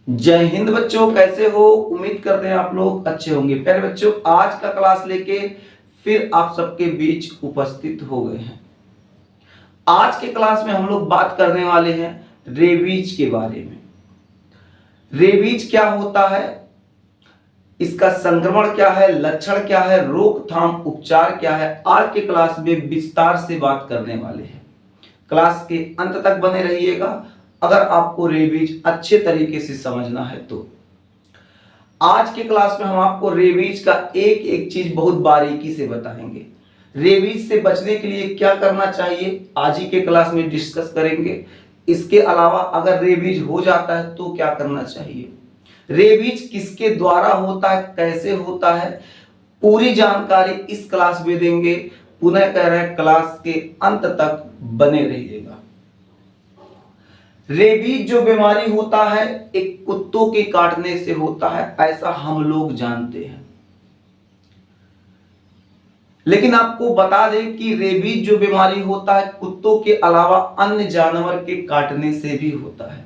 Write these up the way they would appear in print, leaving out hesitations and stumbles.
जय हिंद बच्चों, कैसे हो? उम्मीद करते हैं आप लोग अच्छे होंगे। प्यारे बच्चों, आज का क्लास लेके फिर आप सबके बीच उपस्थित हो गए हैं। आज के क्लास में हम लोग बात करने वाले हैं रेबीज के बारे में। रेबीज क्या होता है, इसका संक्रमण क्या है, लक्षण क्या है, रोकथाम उपचार क्या है, आज के क्लास में विस्तार से बात करने वाले हैं। क्लास के अंत तक बने रहिएगा अगर आपको रेबीज अच्छे तरीके से समझना है तो। आज के क्लास में हम आपको रेबीज का एक एक चीज बहुत बारीकी से बताएंगे। रेबीज से बचने के लिए क्या करना चाहिए आज ही के क्लास में डिस्कस करेंगे। इसके अलावा अगर रेबीज हो जाता है तो क्या करना चाहिए, रेबीज किसके द्वारा होता है, कैसे होता है, पूरी जानकारी इस क्लास में देंगे। पुनः कह रहे हैं क्लास के अंत तक बने रहिएगा। रेबीज जो बीमारी होता है एक कुत्तों के काटने से होता है, ऐसा हम लोग जानते हैं। लेकिन आपको बता दें कि रेबीज जो बीमारी होता है कुत्तों के अलावा अन्य जानवर के काटने से भी होता है।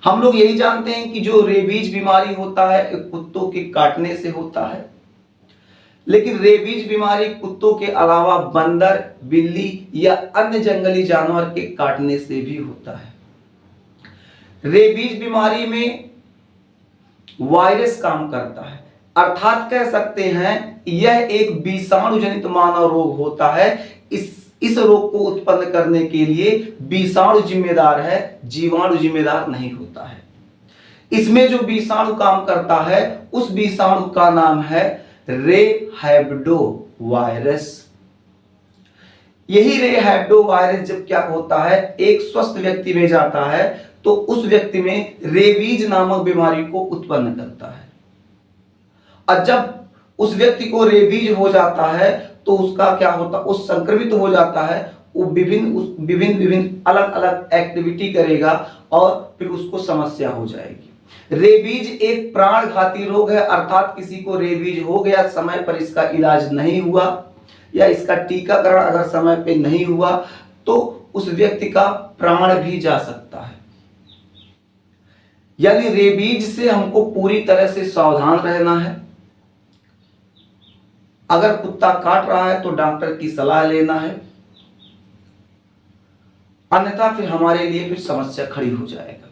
हम लोग यही जानते हैं कि जो रेबीज बीमारी होता है एक कुत्तों के काटने से होता है, लेकिन रेबीज बीमारी कुत्तों के अलावा बंदर, बिल्ली या अन्य जंगली जानवर के काटने से भी होता है। रेबीज बीमारी में वायरस काम करता है, अर्थात कह सकते हैं यह एक विषाणु जनित मानव रोग होता है। इस रोग को उत्पन्न करने के लिए विषाणु जिम्मेदार है, जीवाणु जिम्मेदार नहीं होता है। इसमें जो विषाणु काम करता है उस विषाणु का नाम है रेहैब्डो वायरस। यही रेहैब्डो वायरस जब क्या होता है एक स्वस्थ व्यक्ति में जाता है तो उस व्यक्ति में रेबीज नामक बीमारी को उत्पन्न करता है। और जब उस व्यक्ति को रेबीज हो जाता है तो उसका क्या होता है, उस संक्रमित हो जाता है, वो विभिन्न अलग अलग एक्टिविटी करेगा और फिर उसको समस्या हो जाएगी। रेबीज एक प्राणघाती रोग है, अर्थात किसी को रेबीज हो गया, समय पर इसका इलाज नहीं हुआ या इसका टीकाकरण अगर समय पे नहीं हुआ तो उस व्यक्ति का प्राण भी जा सकता है। यानी रेबीज से हमको पूरी तरह से सावधान रहना है। अगर कुत्ता काट रहा है तो डॉक्टर की सलाह लेना है, अन्यथा फिर हमारे लिए फिर समस्या खड़ी हो जाएगा।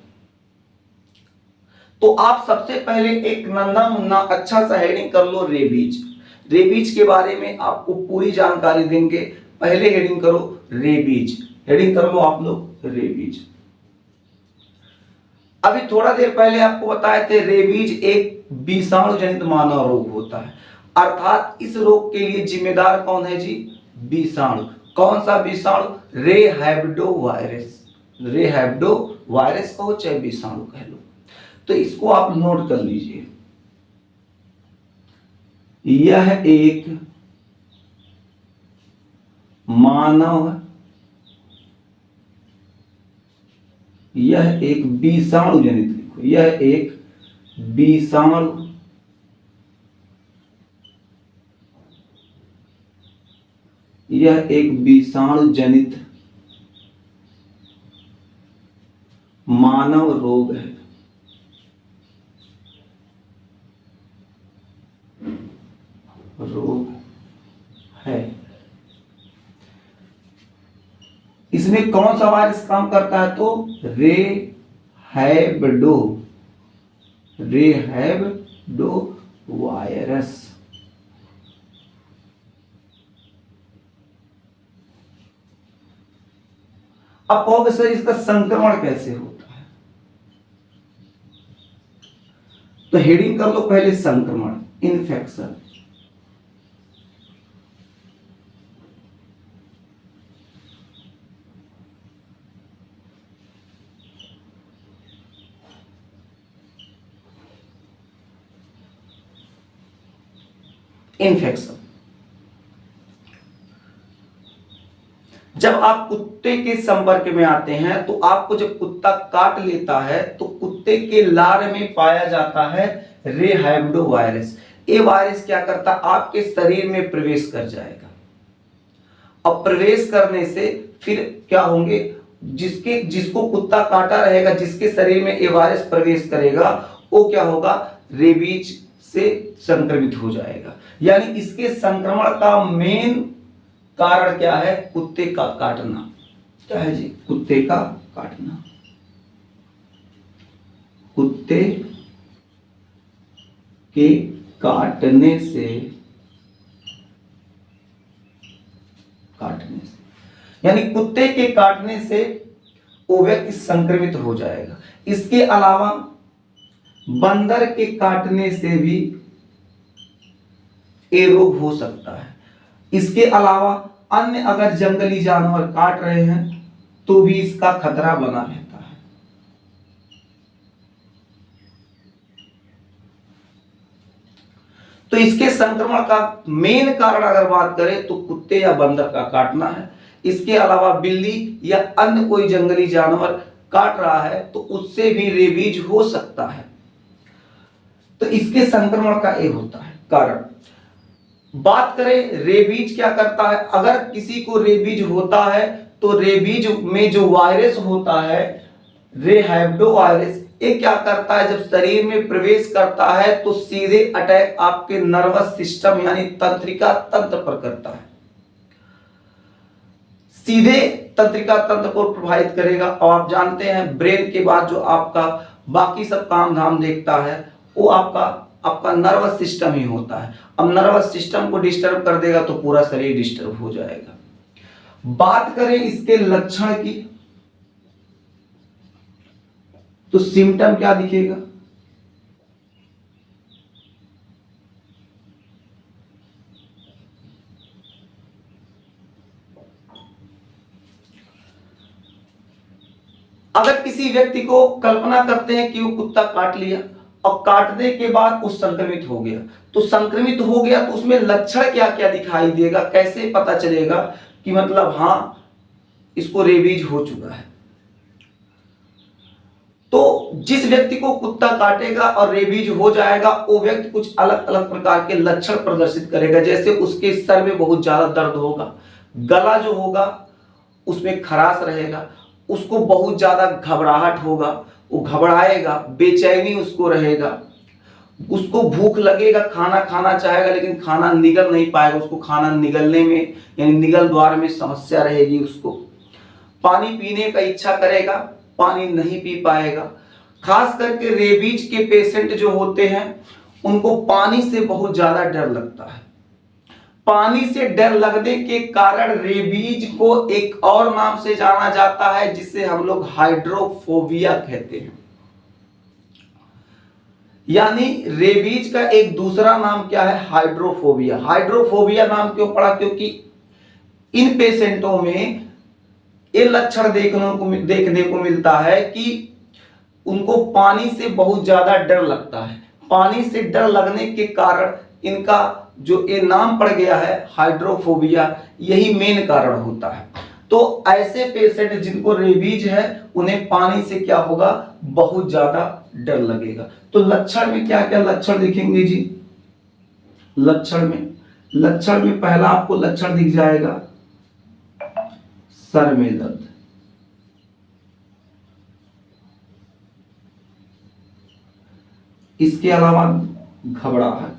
तो आप सबसे पहले एक नन्हा मुन्ना अच्छा सा हेडिंग कर लो रेबीज। रेबीज के बारे में आपको पूरी जानकारी देंगे। पहले हेडिंग करो रेबीज, हेडिंग कर लो आप लोग रेबीज। अभी थोड़ा देर पहले आपको बताए थे रेबीज एक विषाणु जनित मानव रोग होता है, अर्थात इस रोग के लिए जिम्मेदार कौन है जी, विषाणु। कौन सा विषाणु, रेहैब्डो वायरस। रेहैब्डो वायरस कहो चाहे विषाणु कह लो। तो इसको आप नोट कर लीजिए, यह एक मानव, यह एक विषाणु जनित, लिखो यह एक विषाणु यह एक विषाणु जनित मानव रोग है। रोग है। इसमें कौन सा वायरस काम करता है तो रेहैब्डो वायरस। अब कहोगे सर इसका संक्रमण कैसे होता है, तो हेडिंग कर लो पहले संक्रमण, इन्फेक्शन। इन्फेक्शन, जब आप कुत्ते के संपर्क में आते हैं तो आपको जब कुत्ता काट लेता है तो कुत्ते के लार में पाया जाता है रेहैब्डो वायरस। ये वायरस क्या करता, आपके शरीर में प्रवेश कर जाएगा। अब प्रवेश करने से फिर क्या होंगे, जिसको कुत्ता काटा रहेगा, जिसके शरीर में ये वायरस प्रवेश करेगा, वो क्या होगा, रेबीज से संक्रमित हो जाएगा। यानी इसके संक्रमण का मेन कारण क्या है, कुत्ते का काटना। क्या है जी, कुत्ते का काटना। कुत्ते के काटने से यानी कुत्ते के काटने से वो व्यक्ति संक्रमित हो जाएगा। इसके अलावा बंदर के काटने से भी ये रोग हो सकता है। इसके अलावा अन्य अगर जंगली जानवर काट रहे हैं तो भी इसका खतरा बना रहता है। तो इसके संक्रमण का मेन कारण अगर बात करें तो कुत्ते या बंदर का काटना है। इसके अलावा बिल्ली या अन्य कोई जंगली जानवर काट रहा है तो उससे भी रेबीज हो सकता है। तो इसके संक्रमण का ये होता है कारण। बात करें रेबीज क्या करता है, अगर किसी को रेबीज होता है तो रेबीज में जो वायरस होता है रेहैब्डो वायरस, ये क्या करता है, जब शरीर में प्रवेश करता है तो सीधे अटैक आपके नर्वस सिस्टम यानी तंत्रिका तंत्र पर करता है, सीधे तंत्रिका तंत्र को प्रभावित करेगा। और आप जानते हैं ब्रेन के बाद जो आपका बाकी सब काम धाम देखता है वो आपका नर्वस सिस्टम ही होता है। अब नर्वस सिस्टम को डिस्टर्ब कर देगा तो पूरा शरीर डिस्टर्ब हो जाएगा। बात करें इसके लक्षण की तो सिम्टम क्या दिखेगा, अगर किसी व्यक्ति को कल्पना करते हैं कि वो कुत्ता काट लिया और काटने के बाद वो संक्रमित हो गया, तो संक्रमित हो गया तो उसमें लक्षण क्या क्या दिखाई देगा, कैसे पता चलेगा कि मतलब हाँ इसको रेबीज हो चुका है। तो जिस व्यक्ति को कुत्ता काटेगा और रेबीज हो जाएगा वो व्यक्ति कुछ अलग अलग प्रकार के लक्षण प्रदर्शित करेगा। जैसे उसके सर में बहुत ज्यादा दर्द होगा, गला जो होगा उसमें खराश रहेगा, उसको बहुत ज्यादा घबराहट होगा, वो घबराएगा, बेचैनी उसको रहेगा, उसको भूख लगेगा, खाना खाना चाहेगा लेकिन खाना निगल नहीं पाएगा, उसको खाना निगलने में यानी निगल द्वार में समस्या रहेगी। उसको पानी पीने का इच्छा करेगा, पानी नहीं पी पाएगा। खास करके रेबीज के पेशेंट जो होते हैं उनको पानी से बहुत ज्यादा डर लगता है। पानी से डर लगने के कारण रेबीज को एक और नाम से जाना जाता है जिसे हम लोग हाइड्रोफोबिया कहते हैं। यानी रेबीज का एक दूसरा नाम क्या है, हाइड्रोफोबिया। हाइड्रोफोबिया नाम क्यों पड़ा, क्योंकि इन पेशेंटों में ये लक्षण देखने को मिलता है कि उनको पानी से बहुत ज्यादा डर लगता है। पानी से डर लगने के कारण इनका जो ये नाम पड़ गया है हाइड्रोफोबिया, यही मेन कारण होता है। तो ऐसे पेशेंट जिनको रेबीज है उन्हें पानी से क्या होगा, बहुत ज्यादा डर लगेगा। तो लक्षण में क्या क्या लक्षण दिखेंगे जी, लक्षण में पहला आपको लक्षण दिख जाएगा सर में दर्द, इसके अलावा घबराहट,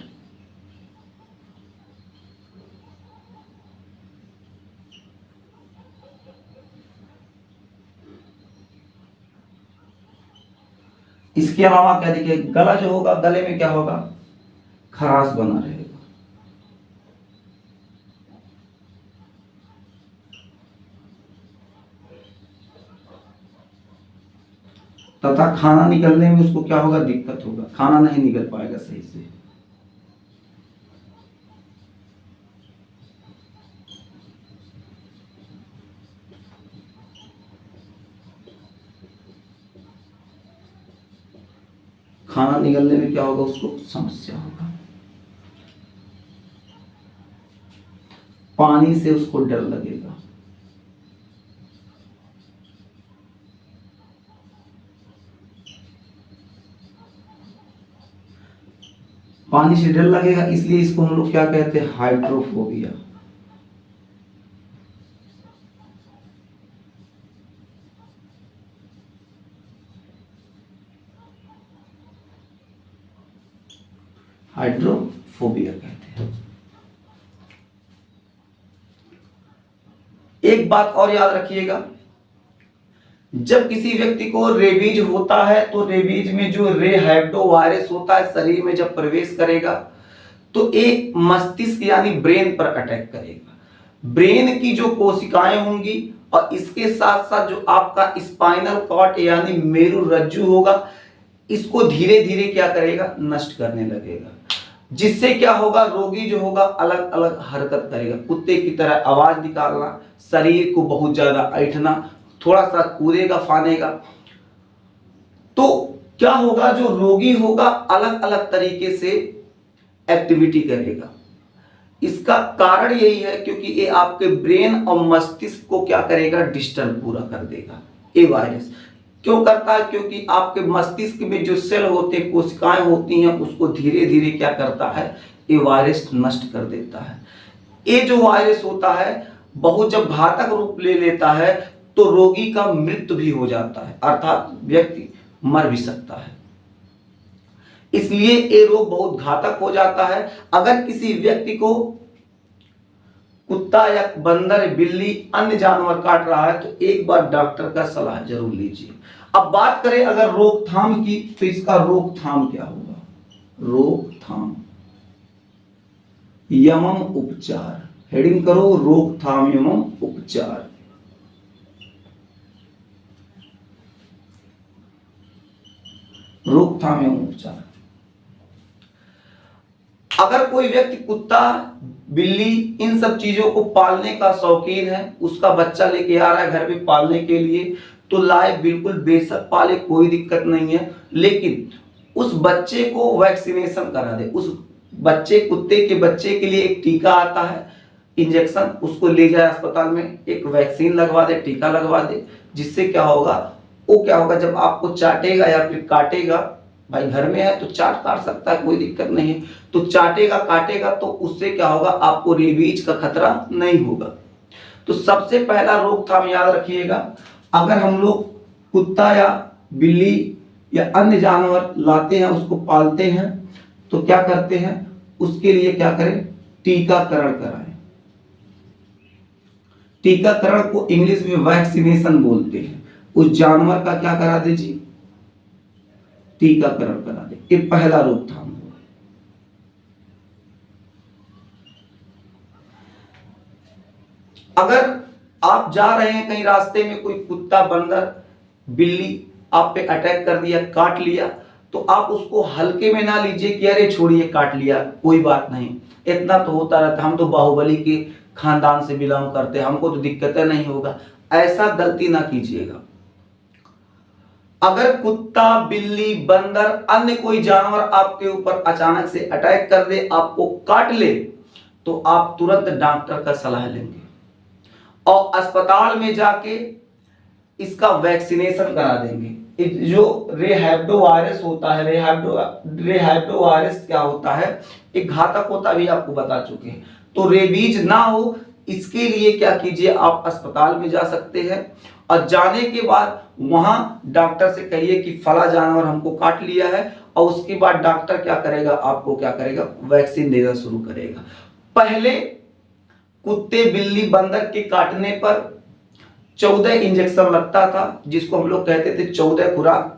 इसके अलावा क्या दिखेगा, गला जो होगा, गले में क्या होगा, खराश बना रहेगा, तथा खाना निकलने में उसको क्या होगा, दिक्कत होगा, खाना नहीं निकल पाएगा सही से। खाना निकलने में क्या होगा, उसको समस्या होगा। पानी से उसको डर लगेगा, पानी से डर लगेगा, इसलिए इसको हम लोग क्या कहते हैं, हाइड्रोफोबिया। हाइड्रोफोबिया कहते हैं। एक बात और याद रखिएगा, जब किसी व्यक्ति को रेबीज होता है तो रेबीज में जो रेहैप्टो वायरस होता है शरीर में जब प्रवेश करेगा तो एक मस्तिष्क यानी ब्रेन पर अटैक करेगा। ब्रेन की जो कोशिकाएं होंगी और इसके साथ साथ जो आपका स्पाइनल कॉर्ड यानी मेरुरज्जु होगा, इसको धीरे धीरे क्या करेगा, नष्ट करने लगेगा। जिससे क्या होगा, रोगी जो होगा अलग अलग हरकत करेगा, कुत्ते की तरह आवाज निकालना, शरीर को बहुत ज्यादा ऐंठना, थोड़ा सा कूदेगा फानेगा। तो क्या होगा, जो रोगी होगा अलग अलग तरीके से एक्टिविटी करेगा। इसका कारण यही है क्योंकि ये आपके ब्रेन और मस्तिष्क को क्या करेगा, डिस्टर्ब पूरा कर देगा। ये वायरस क्यों करता है, क्योंकि आपके मस्तिष्क में जो सेल होते हैं, कोशिकाएं होती हैं, उसको धीरे धीरे क्या करता है, ये वायरस नष्ट कर देता है। ये जो वायरस होता है बहुत जब घातक रूप ले लेता है तो रोगी का मृत्यु भी हो जाता है, अर्थात व्यक्ति मर भी सकता है। इसलिए ये रोग बहुत घातक हो जाता है। अगर किसी व्यक्ति को कुत्ता या बंदर, बिल्ली, अन्य जानवर काट रहा है तो एक बार डॉक्टर का सलाह जरूर लीजिए। अब बात करें अगर रोकथाम की, तो इसका रोकथाम क्या होगा, रोकथाम एवं उपचार। हेडिंग करो, रोकथाम एवं उपचार। रोकथाम एवं उपचार। अगर कोई व्यक्ति कुत्ता, बिल्ली, इन सब चीजों को पालने का शौकीन है, उसका बच्चा लेके आ रहा है घर में पालने के लिए, तो लाए, बिल्कुल बेशक पाले, कोई दिक्कत नहीं है। लेकिन उस बच्चे को वैक्सीनेशन करा दे। उस बच्चे, कुत्ते के बच्चे के लिए एक टीका आता है, इंजेक्शन, उसको ले जाए अस्पताल में, एक वैक्सीन लगवा दे, टीका लगवा दे। जिससे क्या होगा, वो क्या होगा, जब आपको चाटेगा या फिर काटेगा, भाई घर में है तो चाट काट सकता है, कोई दिक्कत नहीं है, तो चाटेगा काटेगा तो उससे क्या होगा, आपको रेबीज का खतरा नहीं होगा। तो सबसे पहला रोकथाम याद रखिएगा, अगर हम लोग कुत्ता या बिल्ली या अन्य जानवर लाते हैं, उसको पालते हैं, तो क्या करते हैं, उसके लिए क्या करें, टीकाकरण कराएं। टीकाकरण को इंग्लिश में वैक्सीनेशन बोलते हैं। उस जानवर का क्या करा दीजिए, टीकाकरण करा दे। ये पहला रोकथाम हुआ। अगर आप जा रहे हैं कहीं रास्ते में, कोई कुत्ता, बंदर, बिल्ली आप पे अटैक कर दिया, काट लिया, तो आप उसको हल्के में ना लीजिए कि अरे छोड़िए काट लिया, कोई बात नहीं, इतना तो होता रहता, हम तो बाहुबली के खानदान से बिलोंग करते हैं, हमको तो दिक्कतें नहीं होगा। ऐसा गलती ना कीजिएगा। अगर कुत्ता, बिल्ली, बंदर, अन्य कोई जानवर आपके ऊपर अचानक से अटैक कर दे, आपको काट ले, तो आप तुरंत डॉक्टर का सलाह लेंगे और अस्पताल में जाके इसका वैक्सीनेशन करा देंगे। जो रेहैप्टो वायरस होता है, रेहैप्टो वायरस क्या होता है, एक घातक होता, भी आपको बता चुके हैं। तो रेबीज ना हो, इसके लिए क्या कीजिए, आप अस्पताल में जा सकते हैं और जाने के बाद वहां डॉक्टर से कहिए कि फला जानवर हमको काट लिया है, और उसके बाद डॉक्टर क्या करेगा, आपको क्या करेगा, वैक्सीन देना शुरू करेगा। पहले कुत्ते, बिल्ली, बंदर के काटने पर 14 इंजेक्शन लगता था, जिसको हम लोग कहते थे 14 खुराक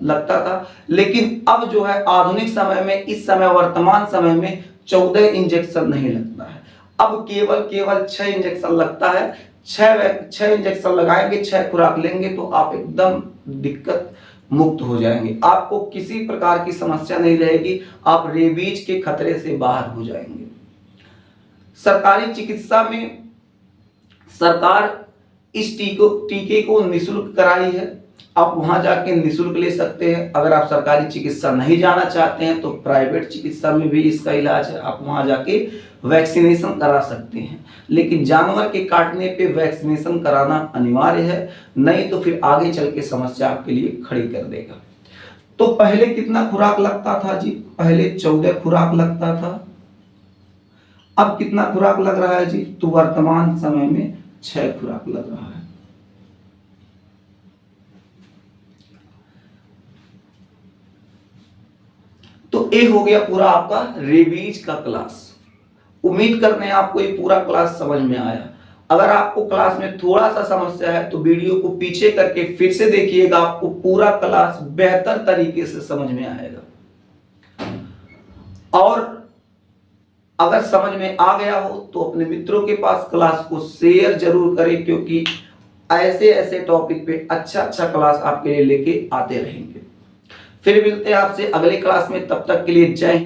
लगता था। लेकिन अब जो है आधुनिक समय में, इस समय वर्तमान समय में 14 इंजेक्शन नहीं लगता है, अब केवल 6 इंजेक्शन लगता है। 6 इंजेक्शन लगाएंगे, 6 खुराक लेंगे तो आप एकदम दिक्कत मुक्त हो जाएंगे, आपको किसी प्रकार की समस्या नहीं रहेगी, आप रेबीज के खतरे से बाहर हो जाएंगे। सरकारी चिकित्सा में सरकार इस टीके को निःशुल्क कराई है, आप वहां जाके निःशुल्क ले सकते हैं। अगर आप सरकारी चिकित्सा नहीं जाना चाहते हैं तो प्राइवेट चिकित्सा में भी इसका इलाज है, आप वहां जाके वैक्सीनेशन करा सकते हैं। लेकिन जानवर के काटने पे वैक्सीनेशन कराना अनिवार्य है, नहीं तो फिर आगे चल के समस्या आपके लिए खड़ी कर देगा। तो पहले कितना खुराक लगता था जी, पहले 14 खुराक लगता था, अब कितना खुराक लग रहा है जी, तो वर्तमान समय में 6 खुराक लग रहा है। तो ये हो गया पूरा आपका रेबीज का क्लास। उम्मीद करते हैं आपको ये पूरा क्लास समझ में आया। अगर आपको क्लास में थोड़ा सा समस्या है तो वीडियो को पीछे करके फिर से देखिएगा, आपको पूरा क्लास बेहतर तरीके से समझ में आएगा। और अगर समझ में आ गया हो तो अपने मित्रों के पास क्लास को शेयर जरूर करें, क्योंकि ऐसे ऐसे टॉपिक पे अच्छा क्लास आपके लिए लेके आते रहेंगे। फिर मिलते हैं आपसे अगले क्लास में, तब तक के लिए जय हिंद।